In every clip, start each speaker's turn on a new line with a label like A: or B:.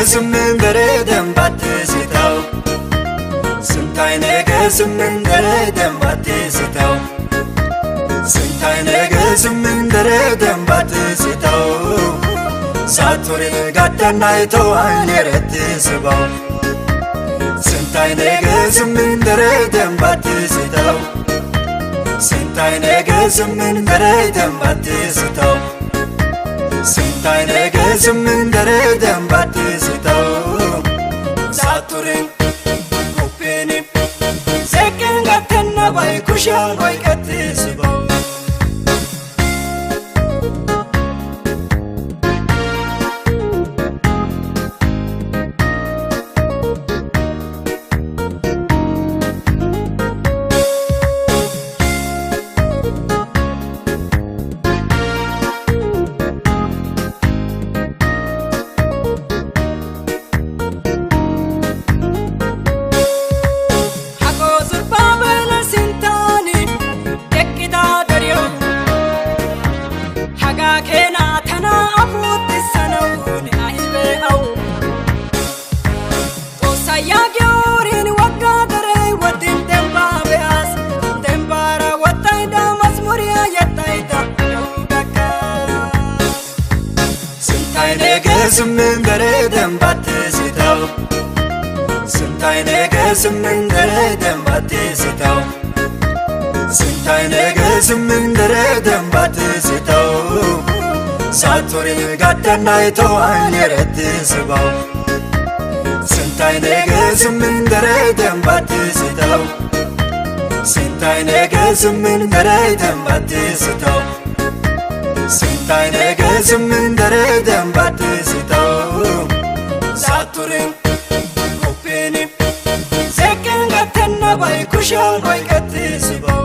A: ነገስምን በረደም ባትስታው ስንታይ ነገስምን በረደም ባትስታው ስንታይ ነገስምን በረደም ባትስታው ሳቱሪ ጋተናይቶ አይኔረት ስባው ስንታይ ነገስምን በረደም ባትስታው ስንታይ ነገስምን በረደም ባትስታው ስንታይ ነገስምን በረደም ባትስታው ሳቱሪን ኩፔኒ ዘቀን ጋተና ባይ ኩሻን ወይ ቀትስባው ነገስምን በረደም ባትስታው ስንታይ ነገስምን በረደም ባትስታው ስንታይ ነገስምን በረደም ባትስታው ሳቱሪ ጋተናይቶ አይኔረት ስባው ስንታይ ነገስምን በረደም ባትስታው ስንታይ ነገስምን በረደም ባትስታው ስንታይ ነገስምን በረደም ባትስታው ሳቱሪን ኩፔኒ ዘቀን ጋተና ባይ ኩሻን ወይ ቀትስባው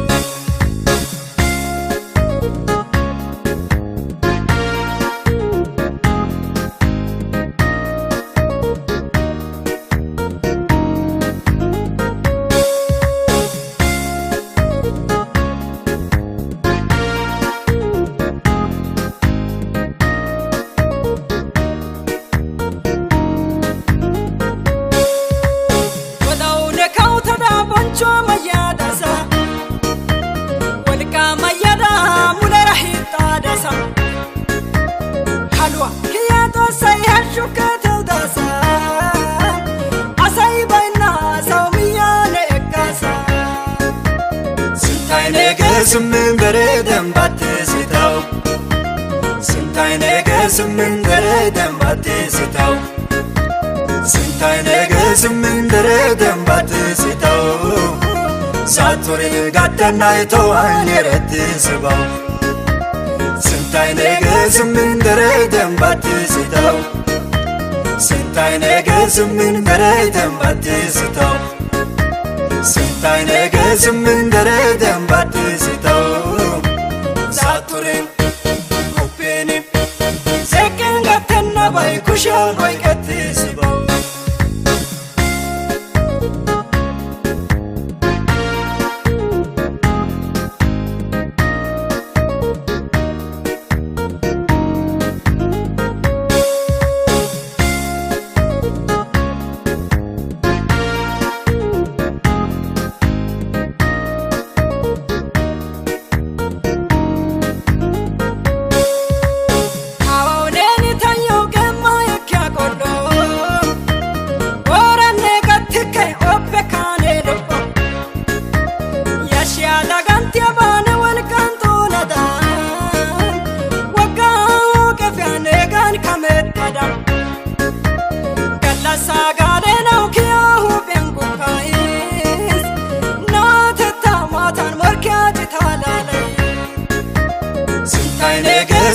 A: ነገስምን በረደም ባትስታው ስንታይ ነገስምን በረደም ባትስታው ስንታይ ነገስምን በረደም ባትስታው ሳቱሪ ጋተናይቶ አይኔረት ስባው ስንታይ ነገስምን በረደም ባትስታው ስንታይ ነገስምን በረደም ባትስታው ስንታይ ነገስምን በረደም ባትስታው ሳቱሪን ኩፔኒ ዘቀን ጋተና ባይ ኩሻን ወይ ቀትስባው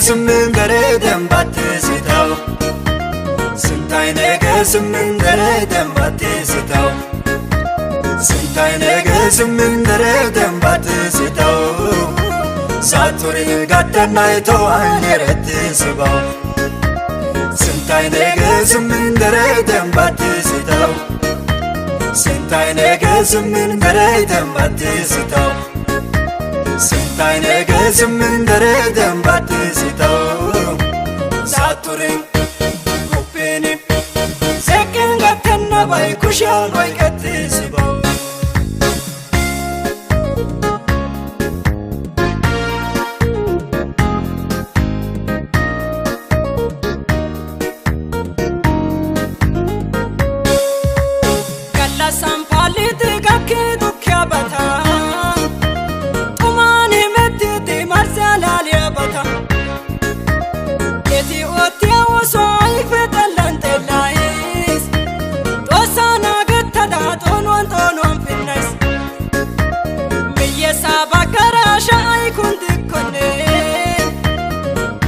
A: ነገስምን በረደም ባትስታው ስንታይ ነገስምን በረደም ባትስታው ስንታይ ነገስምን በረደም ባትስታው ሳቱሪ ጋተናይቶ አይኔረት ስባው ስንታይ ነገስምን በረደም ባትስታው ስንታይ ነገስምን በረደም ባትስታው ስንታይ ነገስምን በረደም ባትስታው ሳቱሪን ኩፔኒ ባይ ኩሻን ወይ ቀትስባው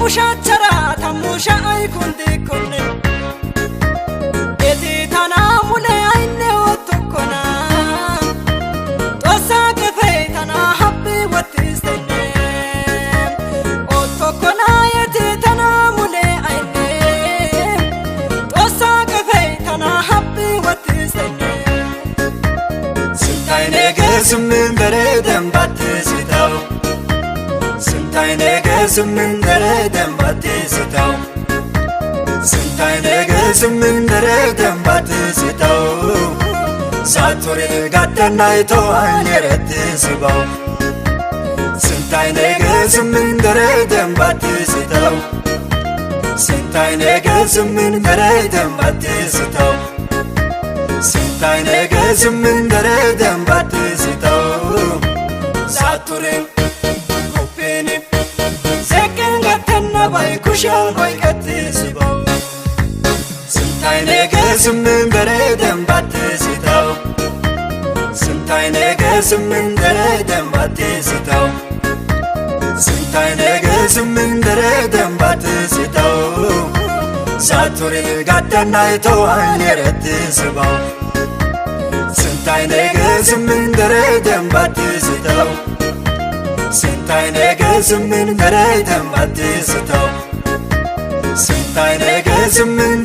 A: Mushachara tamusha ay kundi kunne eti tana mule ayne otokona tosa ke fe tana habbi watistene otokona eti tana mule ayne tosa ke fe tana habbi watistene sintay negesmin deredem batisitaw sintay negesmin deredem batisitaw sintay negesmin deredem batisitaw saturi gattanayto ayneretisibaw sintay negesmin deredem batisitaw sintay negesmin deredem batisitaw sintay negesmin deredem batisitaw saturi bay kushan way qatisibaw sintay negesmin deredem batisitaw sintay negesmin deredem batisitaw sintay negesmin deredem batisitaw saturi gattanayto ayneretisibaw sintay negesmin deredem batisitaw sintay negesmin deredem batisitaw sintay negesmin